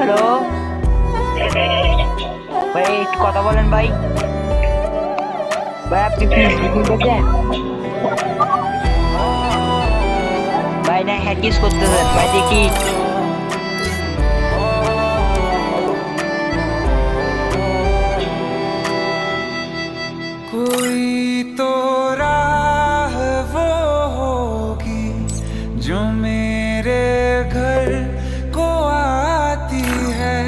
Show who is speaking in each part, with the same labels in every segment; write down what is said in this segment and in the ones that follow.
Speaker 1: Hello ভাই, একটু কথা বলেন ভাই। ভাই আপনি পিস কিনতেছেন ভাই, না হ্যাক ইউজ করতেছেন ভাই? দেখি
Speaker 2: कोई तो राह वो होगी जो मेरे घर को आती है,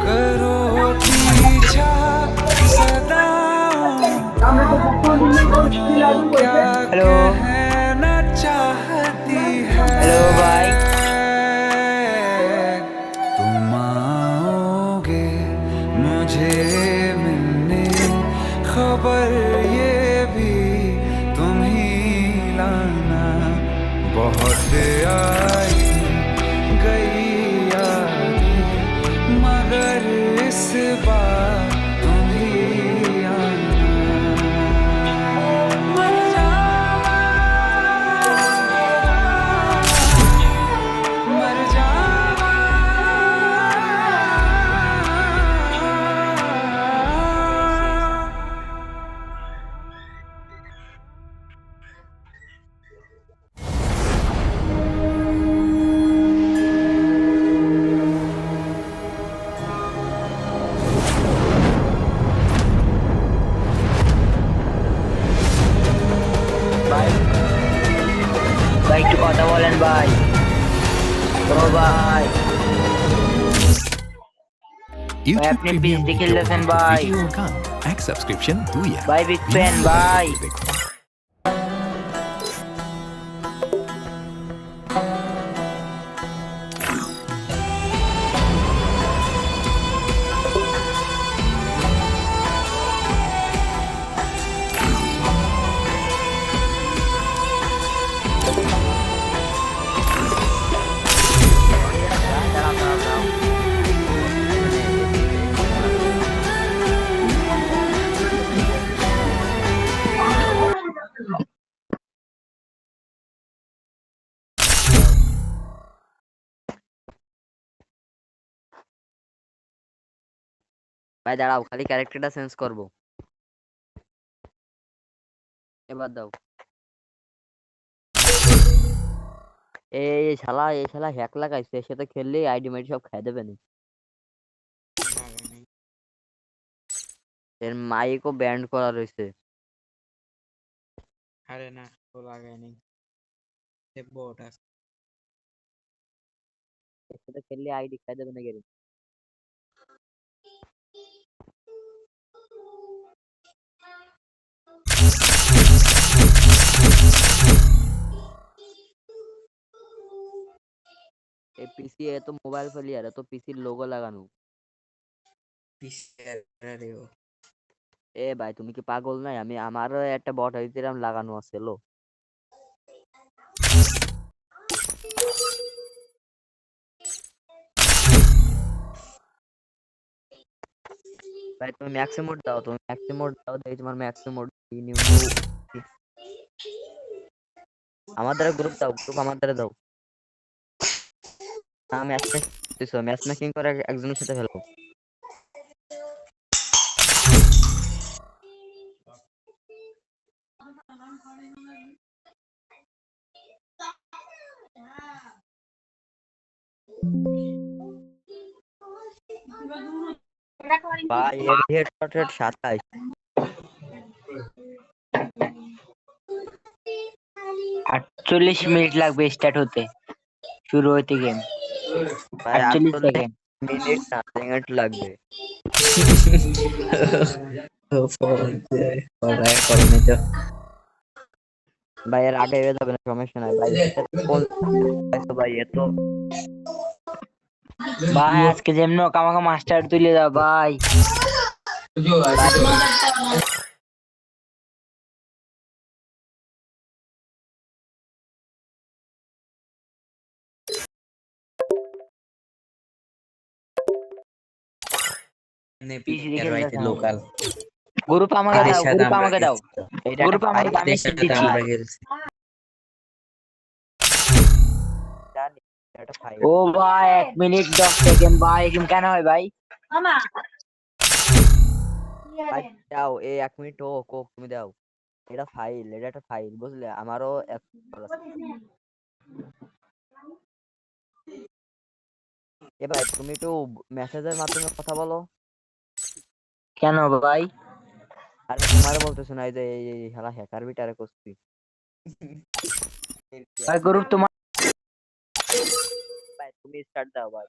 Speaker 2: करो पीछा सदाओं सुनो क्या
Speaker 1: হ্যালো
Speaker 2: कहना चाहती है।
Speaker 1: হ্যালো ভাই।
Speaker 2: तुम आओगे मुझे मिलने, खबर ये भी तुम ही लाना। बहुत आई गई यादें, मगर इस बार तुम ही आना। मर जावा, मर जावा।
Speaker 1: ভাই ভাই একটু কথা বলেন ভাই। ও ভাই,
Speaker 3: YouTube
Speaker 1: আপনি
Speaker 3: Premium
Speaker 1: পিএইচডি
Speaker 3: video
Speaker 1: খেলতেছেন ভাই?
Speaker 3: video গান এক সাবস্ক্রিপশন 2
Speaker 1: ভাই বিগ ফ্যান ভাই।
Speaker 3: দেখুন।
Speaker 1: ভাই দাঁড়াও, খালি ক্যারেক্টারটা চেঞ্জ করব। এবার দাও। এই শালা হ্যাক লাগাইছে, এর সাথে খেললে আইডি মাইডি সব খাই দেবে না। এর মাইকও ব্যান্ড করা রয়েছে।
Speaker 4: আরে না, তো লাগাইনি। বট আছে।
Speaker 1: এর সাথে খেললে আইডি খাই দেবে না গেলে। এই পিসি এ তো মোবাইল প্লেয়ার, তো পিসির লোগো লাগানো। এ ভাই তুমি কি পাগল? নাই আমি আমারও একটা বট হইছিলাম লাগানো আছে লো। ভাই তুমি ম্যাক্সে মোড দাও, তুমি ম্যাক্সে মোড দাও, দেখি তোমার ম্যাক্সে মোড নিউ। আমার দ্বারা গ্রুপ দাও, গ্রুপ আমার দ্বারা দাও। না ম্যাচ মেকিং, ম্যাচ মেকিং করে একজনের সাথে খেলবো। ভাই এর হেডশটের 27। আটচল্লিশ মিনিট লাগবে স্টার্ট হতে, শুরু হইতে গেম।
Speaker 5: ভাই
Speaker 1: 48
Speaker 5: 48
Speaker 1: সেকেন্ড।
Speaker 5: মিনিট না সেকেন্ড লাগবে।
Speaker 1: ভাই এর আগে হয়ে যাবে না, সমস্যা নাই ভাই।
Speaker 5: ভাই এত
Speaker 1: ভাই আজকে যেমন আমাকে মাস্টার তুলে দাও ভাই। পিসি দেখে
Speaker 5: লোকাল
Speaker 1: গ্রুপ আমাকে দাও, গ্রুপ আমাকে দাও, গ্রুপ আমাকে দাও, আমি সিট দিচ্ছি।
Speaker 5: আমরা খেলছি।
Speaker 1: জানি এটা ফাইল।
Speaker 6: ও ভাই 1 মিনিট 10 সেকেন্ড ভাই এরকম কেন হয় ভাই?
Speaker 1: ভাই দাও এই 1 মিনিট ও কোক তুমি দাও। এটা ফাইল, এটা একটা ফাইল বুঝলে, আমারও এ ভাই তুমি একটু মেসেজের মাধ্যমে কথা বলো।
Speaker 6: কেন ভাই?
Speaker 1: আরে তোমারে বলতেছ না, এই যে এই শালা হ্যাকার বিটারে করছি।
Speaker 6: ভাই গ্রুপ তোমার
Speaker 1: ভাই তুমি স্টার্ট দাও ভাই।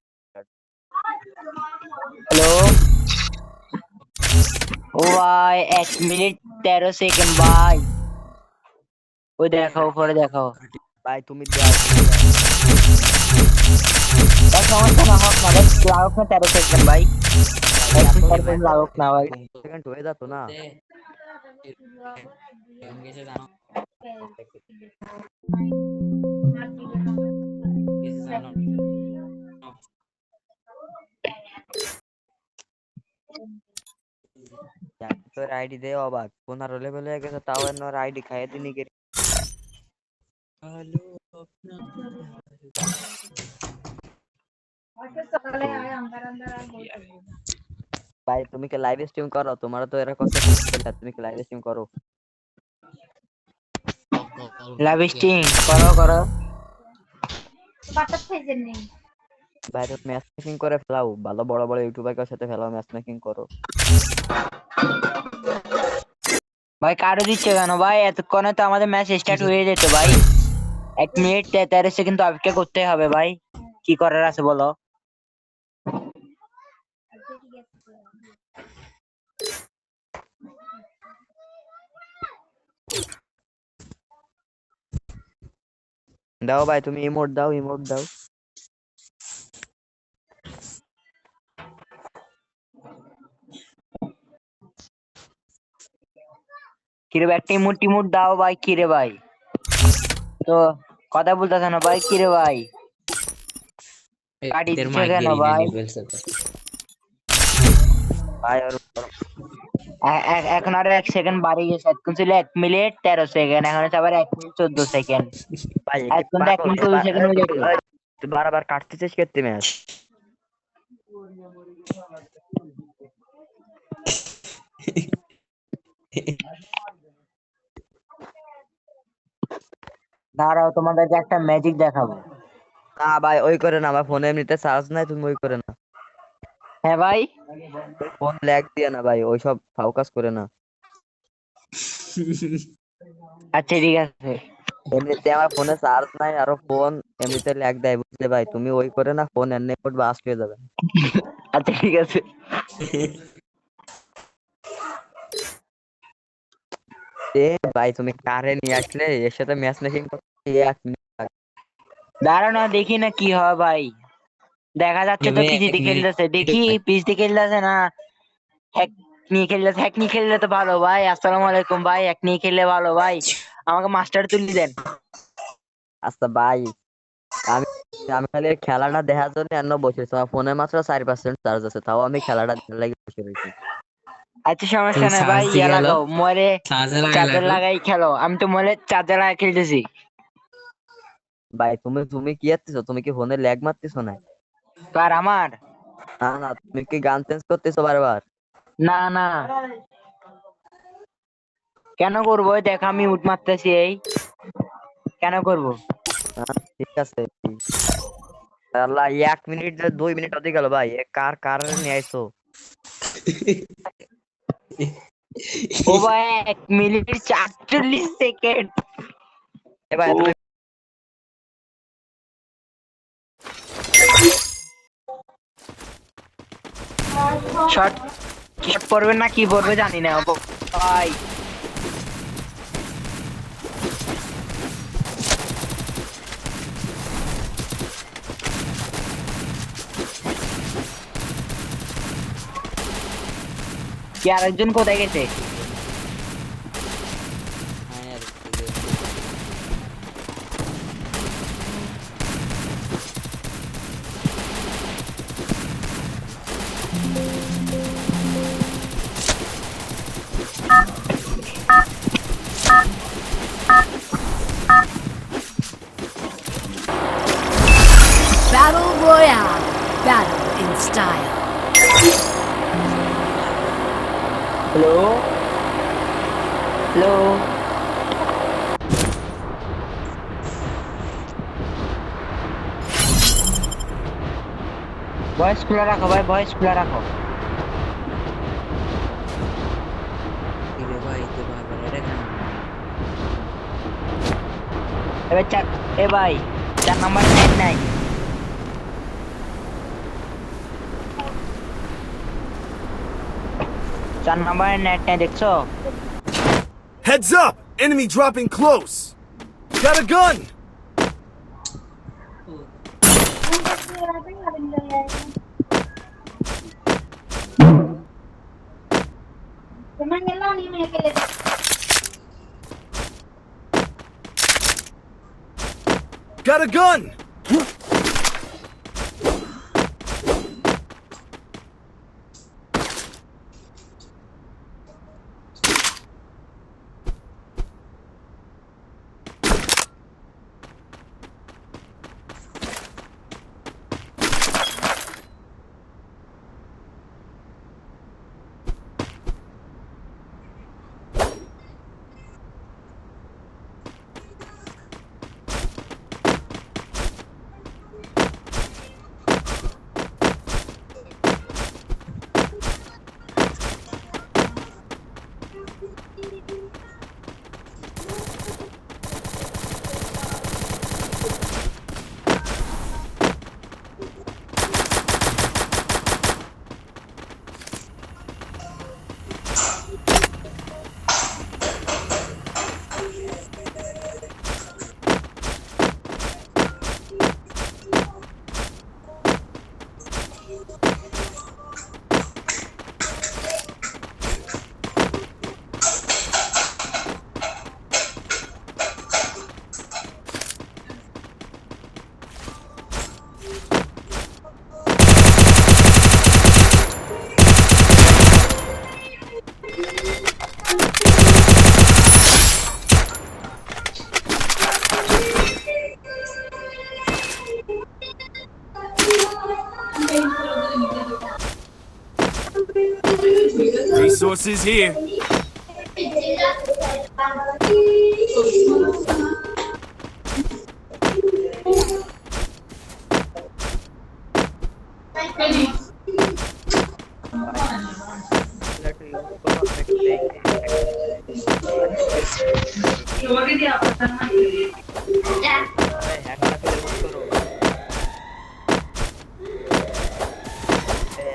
Speaker 6: হ্যালো ও ভাই 1 মিনিট 13 সেকেন্ড ভাই। ওই দেখো উপরে দেখো।
Speaker 1: ভাই তুমি দাও।
Speaker 6: ভাই সমস্যা না হোক না ভাই, লাগুক না 13 সেকেন্ড ভাই। 1 মিনিট 13 সেকেন্ড লাগুক না ভাই।
Speaker 1: সেকেন্ড হয়ে যেত না।
Speaker 4: গেছে জানো
Speaker 1: তোর আইডি দে অবাক 15 লেভেল হয়ে গেছে, তাও এর আইডি খাইয়ে দিনি গে। ভাই তুমি কি লাইভ স্ট্রিম করো? তোমার তো এরকম তুমি কি লাইভ স্ট্রিম করো?
Speaker 6: লাভ স্টিং করো করো।
Speaker 1: ভাই তুমি ম্যাচ মেকিং করে ফেলাও, ভালো বড় বড় ইউটিউবারের সাথে ফেলাও, ম্যাচ মেকিং করো।
Speaker 6: ভাই কারো দিচ্ছে কেন ভাই? এতক্ষণে তো আমাদের ম্যাচ স্টার্ট হয়ে যেত ভাই। 1 মিনিট 13 সেকেন্ড তো অপেক্ষা করতে হবে ভাই, কি করার আছে বলো।
Speaker 1: দাও ভাই তুমি ইমোট দাও, ইমোট দাও।
Speaker 6: কিরে ভাই একটা ইমোট টিমোট দাও ভাই। কিরে ভাই তো কথা বলতেছ না ভাই? কিরে ভাই কাটি দিচ্ছে কেন ভাই?
Speaker 1: ভাই আর
Speaker 6: এখন আর 1 সেকেন্ড বাড়ি গেছে। এখন ছিল 1 মিনিট 13 সেকেন্ড, এখন হচ্ছে আবার 1 মিনিট 14 সেকেন্ড।
Speaker 1: ভাই
Speaker 6: এখন তো 1 মিনিট 14 সেকেন্ড হয়ে যাবে।
Speaker 1: তুই বারবার কাটতেছিস কেটে ম্যাচ।
Speaker 6: দাঁড়াও তোমাদেরকে একটা ম্যাজিক দেখাবো।
Speaker 1: না ভাই ওই করে না, আমার ফোনে এমনিতে চার্জ নাই, তুমি ওই করে না।
Speaker 6: হ্যাঁ ভাই
Speaker 1: ফোন ল্যাগ দিয়ে না ভাই, ওইসব ফাও কাজ করে না।
Speaker 6: আচ্ছা ঠিক আছে।
Speaker 1: এমনিতে আমার ফোনে চার্জ নাই, আরো ফোন এমনিতে ল্যাগ দেয় বুঝলে ভাই, তুমি ওই করে না, ফোন এমনি কোড বাস্ট হয়ে যাবে।
Speaker 6: আচ্ছা ঠিক আছে।
Speaker 1: এ ভাই তুমি কারে নিয়ে আসলে এর সাথে ম্যাচ মেকিং করতে 1 মিনিট লাগে।
Speaker 6: দাঁড়াও না দেখি না কি হয় ভাই। দেখা যাচ্ছে তো পিসিতে খেলতেছে, দেখি পিসিতে খেলতেছে না হ্যাক নিয়ে খেলতেছে। হ্যাক নিয়ে খেললে তো ভালো ভাই। আসসালামু আলাইকুম ভাই, হ্যাক নিয়ে খেললে ভালো ভাই। আমাকে মাস্টার তুলি দেন।
Speaker 1: আচ্ছা ভাই আমি আমি খালি এই খেলাটা দেখার জন্য এন্ন বসেছি, আমার ফোনে মাত্র 4% চার্জ আছে, তাও আমি খেলাটা দেখার লাগি বসে রয়েছি।
Speaker 6: আচ্ছা সমস্যা নাই ভাই, ইয়া লাগাও মোবাইলে চার্জার লাগাই খেলো। আমি তো মোবাইলে চার্জার লাগাই খেলতেছি।
Speaker 1: ভাই তুমি তুমি কি করতেছো? তুমি কি ফোনে ল্যাগ মারতেছো না?
Speaker 6: আর আমার
Speaker 1: না না তুমি কি গান চেঞ্জ করতেছো বারবার?
Speaker 6: না না কেন করবো? দেখ আমি উঠ মারতেছি, এই কেন করবো?
Speaker 1: ঠিক আছে। আল্লাহ 1 মিনিট 2 মিনিট অধিক গেল ভাই, এ কার কার নিয়ে আইছো?
Speaker 6: ও ভাই 1 মিনিট ৪৪ সেকেন্ড।
Speaker 1: এ ভাই তুমি
Speaker 6: শর্ট শর্ট পড়বে না কি পড়বে জানি না ভাই। কি আরেকজন কোথায় গেছে?
Speaker 7: style.
Speaker 6: হ্যালো হ্যালো ভয়েস খোলা রাখো ভাই, ভয়েস খোলা রাখো।
Speaker 4: কিরে ভাই তো বারবার এটা কেন?
Speaker 6: এবার চার, এ ভাই 4 নাম্বার নেট নাই। চার নাম্বারের নেট নাই দেখছো?
Speaker 8: Heads up! Enemy dropping close! Got a gun! Got a gun! Resources here.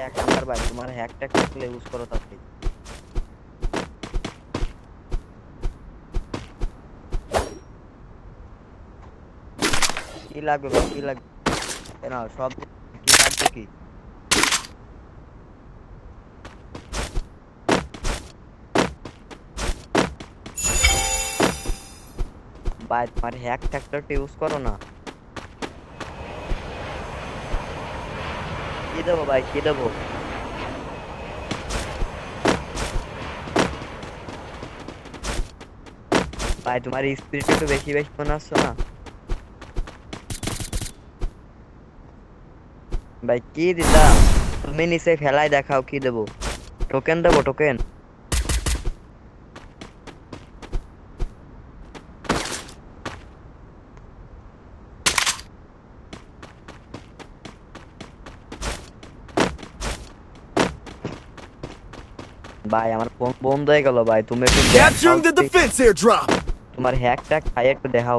Speaker 5: এক নাম্বার ভাই তোমার হ্যাক ট্যাক থাকলে ইউজ করো তাতে। কি লাগবে ভাই, কি লাগবে? কেন সব কি লাগবে কি? ভাই তোমার হ্যাক ট্যাকটা ইউজ করো না। কি দেবো ভাই, কি দেবো? ভাই তোমার স্পিড একটু বেশি বেশি মনে হচ্ছে না? ভাই কি দিতা? তুমি নিচে ফেলাই দেখাও কি দেবো? টোকেন দেবো, টোকেন? ভাই আমার ফোন বন্ধ হয়ে গেল ভাই, তুমি একটু
Speaker 8: Capturing the defense airdrop!
Speaker 5: তোমার হ্যাক ট্যাক খাই একটু দেখাও।